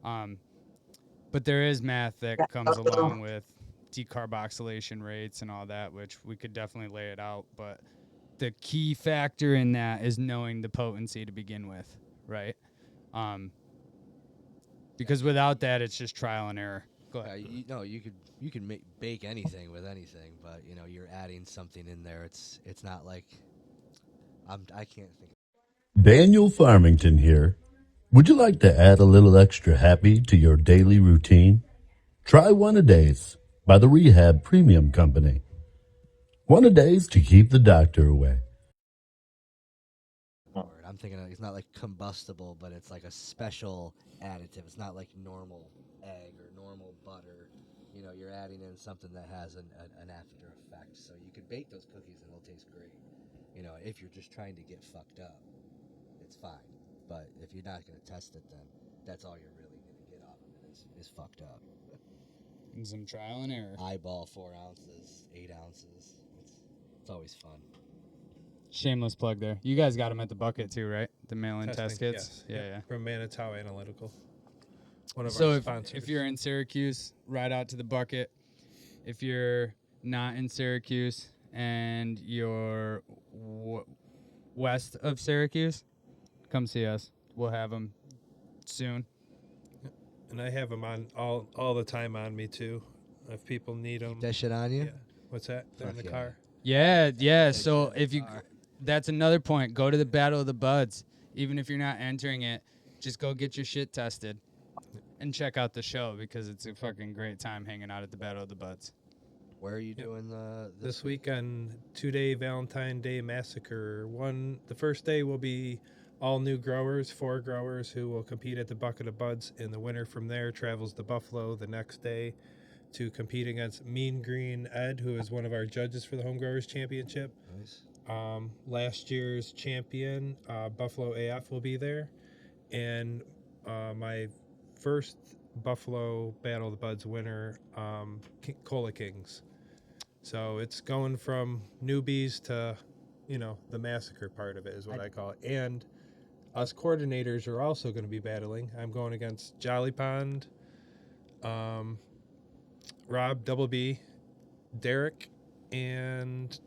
But there is math that comes along with decarboxylation rates and all that, which we could definitely lay it out. But the key factor in that is knowing the potency to begin with, right? Because without that, it's just trial and error. Go ahead. You can bake anything with anything, but you know you're adding something in there. It's not like I can't think. Daniel Farmington here. Would you like to add a little extra happy to your daily routine? Try One-A-Days by the Rehab Premium Company. One-A-Days to keep the doctor away. I'm thinking it's not like combustible, but it's like a special additive. It's not like normal egg or normal butter. You know, you're adding in something that has an after effect. So you can bake those cookies and it'll taste great. You know, if you're just trying to get fucked up, it's fine. But if you're not going to test it, then that's all you're really going to get off of it is fucked up. And some trial and error. Eyeball 4 ounces, 8 ounces. It's always fun. Shameless plug there. You guys got them at the Bucket too, right? The mail-in test testing, kits. yes. Yeah. From Manitow Analytical. One of So our sponsors. if you're in Syracuse, ride out to the Bucket. If you're not in Syracuse and you're west of Syracuse, come see us. We'll have them soon. And I have them on all the time on me too. If people need them. Keep that shit on you? Yeah. What's that? They're in Fuck the yeah. car. Yeah. So if you, that's another point. Go to the Battle of the Buds. Even if you're not entering it, just go get your shit tested and check out the show, because it's a fucking great time hanging out at the Battle of the Buds. Where are you doing This week on 2-day Valentine Day Massacre. The first day will be all new growers, 4 growers who will compete at the Bucket of Buds, and the winner from there travels to Buffalo the next day to compete against Mean Green Ed, who is one of our judges for the Home Growers Championship. Nice. Last year's champion, Buffalo AF, will be there. And my first Buffalo Battle of the Buds winner, Cola Kings. So it's going from newbies to, the massacre part of it is what I call it. And us coordinators are also going to be battling. I'm going against Jolly Pond, Rob Double B, Derek, and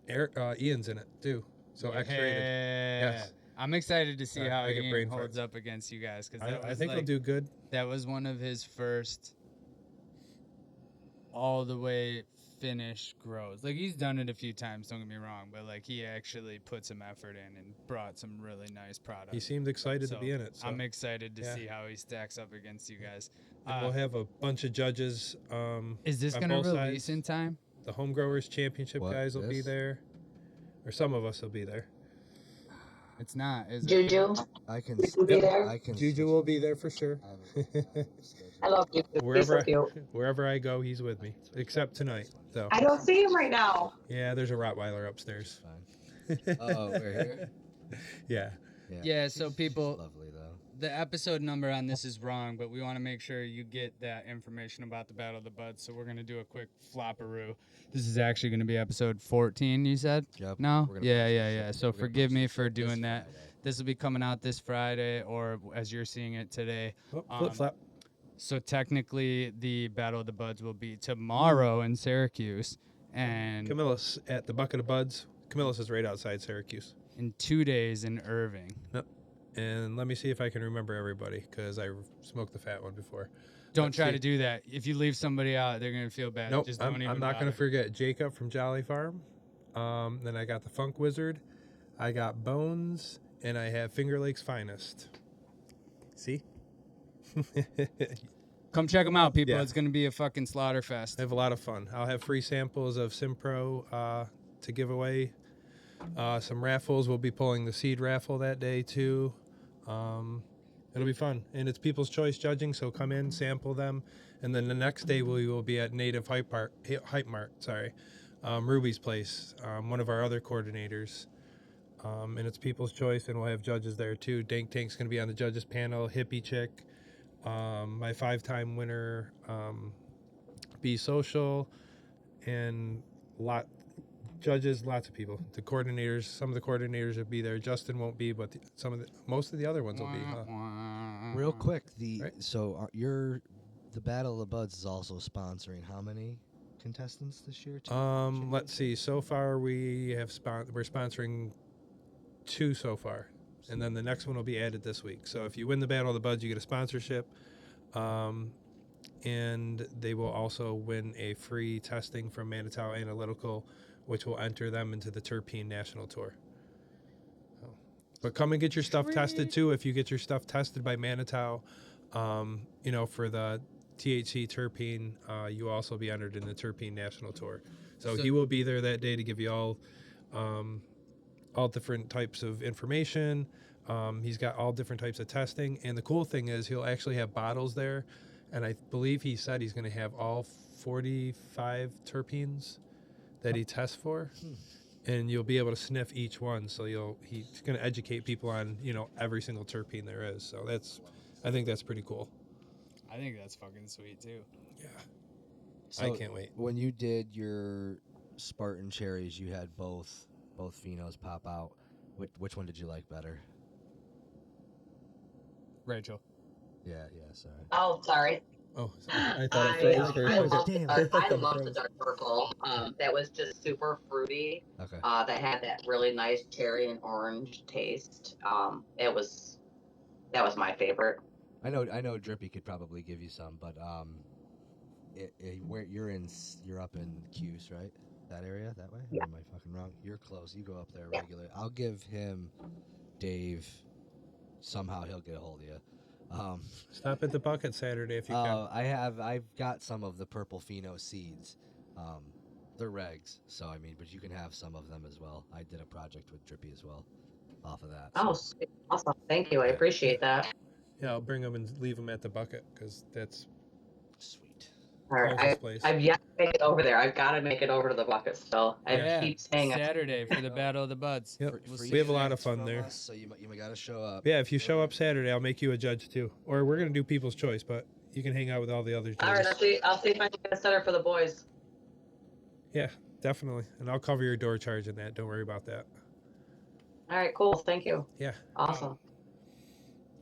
Eric, Ian's in it too. So X-rated. Yes. I'm excited to see how I get Ian brain holds farts. up against you guys, because I think he'll do good. That was one of his first all the way finish grows. Like, he's done it a few times, don't get me wrong, but like he actually put some effort in and brought some really nice product. He seemed excited to be in it. So. I'm excited to see how he stacks up against you guys. And we'll have a bunch of judges. Is this on going to both release sides. in time? The Home Growers Championship guys will be there, or some of us will be there. It's not, is it? Juju, I can. will you be there? I can. Juju will be there for sure. I love Juju. He's wherever so cute. wherever I go, he's with me, except tonight. So I don't see him right now. yeah, there's a Rottweiler upstairs. Fine. Oh, we're here. Yeah. Yeah, so she's people- lovely though. The episode number on this is wrong, but we want to make sure you get that information about the Battle of the Buds. So we're going to do a quick flopperoo. This is actually going to be episode 14, you said? Yep. No? We're gonna Yeah, post yeah, this- yeah. So we're gonna forgive post me this for this doing that. Friday. This will be coming out this Friday, or as you're seeing it today. Oh, flip flop. So technically, the Battle of the Buds will be tomorrow in Syracuse, and Camillus at the Bucket of Buds. Camillus is right outside Syracuse. in 2 days in Irving. And let me see if I can remember everybody, because I smoked the fat one before. Don't Let's try see. to do that. If you leave somebody out, they're gonna feel bad. Nope, Just don't I'm even not going bother. to forget Jacob from Jolly Farm. Then I got the Funk Wizard. I got Bones, and I have Finger Lakes Finest. See? Come check them out, people. Yeah. It's gonna be a fucking slaughter fest. I have a lot of fun. I'll have free samples of Simpro to give away. Some raffles. We'll be pulling the seed raffle that day too. It'll be fun, and it's people's choice judging. So come in, sample them, and then the next day we will be at Native Hype Mart. Sorry, Ruby's place. One of our other coordinators, and it's people's choice, and we'll have judges there too. Dank Tank's gonna be on the judges panel. Hippie Chick, my 5-time winner, Be Social, and judges, lots of people. The coordinators, some of the coordinators will be there. Justin won't be, but most of the other ones will be. Real quick, Right. the Battle of the Buds is also sponsoring how many contestants this year? Let's see. So far, we're sponsoring 2 so far, and then the next one will be added this week. So if you win the Battle of the Buds, you get a sponsorship, and they will also win a free testing from Manitow Analytical, which will enter them into the Terpene National Tour. But come and get your stuff tested too. If you get your stuff tested by Manitow, for the THC Terpene, you will also be entered in the Terpene National Tour. So he will be there that day to give you all different types of information. He's got all different types of testing. And the cool thing is he'll actually have bottles there. And I believe he said he's going to have all 45 terpenes that he tests for. And you'll be able to sniff each one. So he's going to educate people on, every single terpene there is. So I think that's pretty cool. I think that's fucking sweet too. Yeah. So I can't wait. When you did your Spartan cherries, you had both phenos pop out. Which one did you like better? Rachel. Yeah, sorry. Oh, sorry. Oh, I thought I, it love froze. the dark purple. That was just super fruity. Okay. That had that really nice cherry and orange taste. That was my favorite. I know Drippy could probably give you some, but where you're up in Cuse, right? That area, that way? Yeah. Or am I fucking wrong? You're close. You go up there regularly. I'll give him Dave. Somehow he'll get a hold of you. Stop at the bucket Saturday if you can. I've got some of the purple pheno seeds. They're regs, so but you can have some of them as well. I did a project with Drippy as well, off of that. Oh, sweet. Awesome. Thank you. I appreciate that. Yeah, I'll bring them and leave them at the bucket because that's Sweet. All right. closest place. I've yet to make it over there. I've got to make it over to the bucket still. I keep saying it. Saturday for the Battle of the Buds. Yep. We'll We see have a you lot there. of fun there. So you gotta show up. Yeah, if you show up Saturday, I'll make you a judge too. Or we're gonna do people's choice, but you can hang out with all the other judges. All right. I'll see if I can get a setter for the boys. Yeah, definitely. And I'll cover your door charge in that. Don't worry about that. All right. Cool. Thank you. Yeah. Awesome.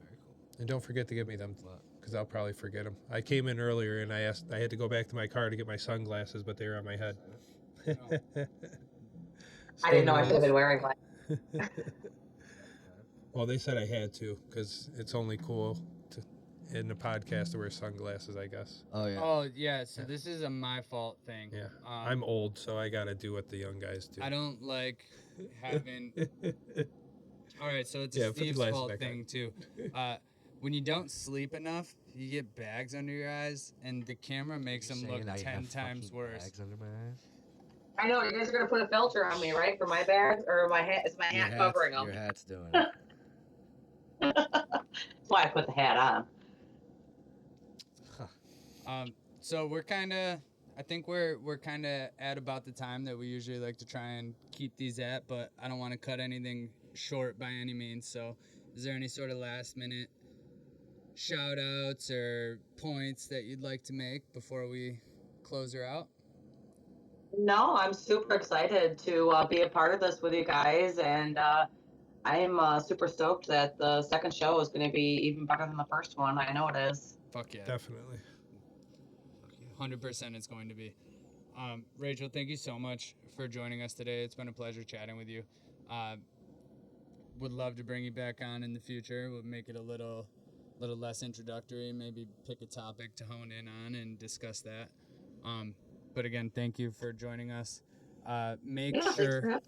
Very cool. And don't forget to get me them What? because I'll probably forget them. I came in earlier and I had to go back to my car to get my sunglasses, but they were on my head. I didn't know I should have been wearing one. Well, they said I had to because it's only cool in the podcast to wear sunglasses, I guess. Oh yeah. Oh yeah, so this is a my fault thing. Yeah. I'm old, so I got to do what the young guys do. I don't like having. All right, so it's Yeah, a put the Steve's glasses fault back on. thing too. When you don't sleep enough, you get bags under your eyes, and the camera makes them look Saying I 10 have times fucking worse. bags under my eyes? I know you guys are gonna put a filter on me, right, for my bags, or my hat? Is my hat covering them? Your hat's doing it. That's why I put the hat on. So we're kind of, I think we're kind of at about the time that we usually like to try and keep these at, but I don't want to cut anything short by any means. So is there any sort of last minute shout outs or points that you'd like to make before we close her out? No, I'm super excited to be a part of this with you guys, and I am super stoked that the second show is going to be even better than the first one. I know it is. Fuck yeah. Definitely. 100% it's going to be. Rachel, thank you so much for joining us today. It's been a pleasure chatting with you. Would love to bring you back on in the future. We'll make it a little less introductory, maybe pick a topic to hone in on and discuss that. But again, thank you for joining us. Make sure.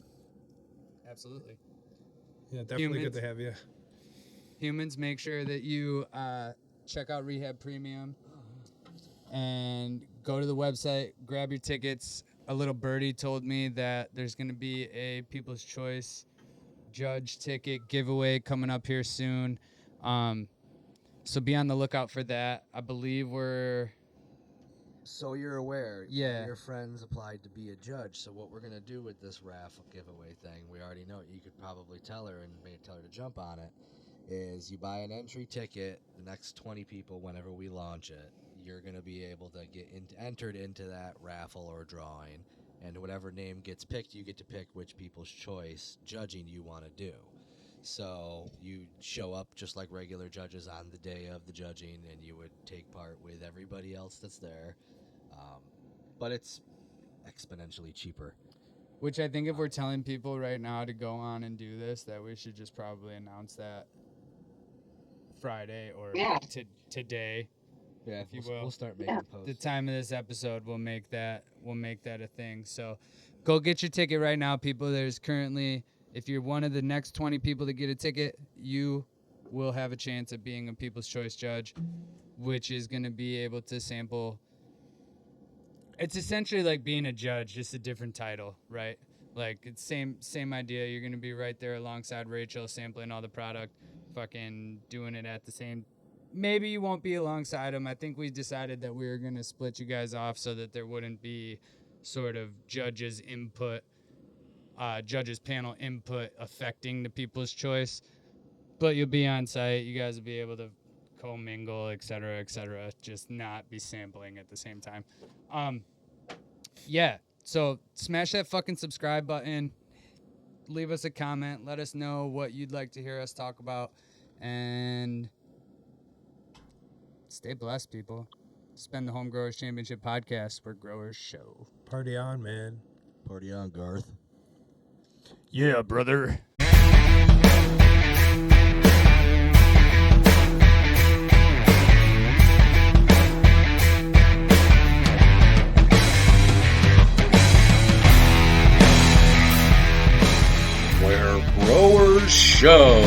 Absolutely. Yeah, definitely good to have you. Humans, make sure that you check out Rehab Premium and go to the website, grab your tickets. A little birdie told me that there's going to be a People's Choice Judge ticket giveaway coming up here soon. So be on the lookout for that. I believe we're... So you're aware, Yeah. your friends applied to be a judge. So what we're going to do with this raffle giveaway thing, we already know, you could probably tell her and maybe tell her to jump on it, is you buy an entry ticket, the next 20 people, whenever we launch it, you're going to be able to get entered into that raffle or drawing. And whatever name gets picked, you get to pick which People's Choice judging you want to do. So you show up just like regular judges on the day of the judging, and you would take part with everybody else that's there. But it's exponentially cheaper. Which I think if we're telling people right now to go on and do this, that we should just probably announce that Friday or today. Yeah, if you will. We'll start making posts. The time of this episode, we'll make that a thing. So go get your ticket right now, people. There's currently, if you're one of the next 20 people to get a ticket, you will have a chance at being a People's Choice Judge, which is going to be able to sample. It's essentially like being a judge, just a different title, right? Like it's same idea. You're going to be right there alongside Rachel, sampling all the product, fucking doing it at the same. Maybe you won't be alongside him. I think we decided that we were going to split you guys off so that there wouldn't be sort of judges panel input affecting the People's Choice. But you'll be on site. You guys will be able to commingle, et cetera, just not be sampling at the same time. Yeah, so smash that fucking subscribe button. Leave us a comment. Let us know what you'd like to hear us talk about. And stay blessed, people. Spend the Home Growers Championship podcast where growers show. Party on, man. Party on, Garth. Yeah, brother. Where growers show.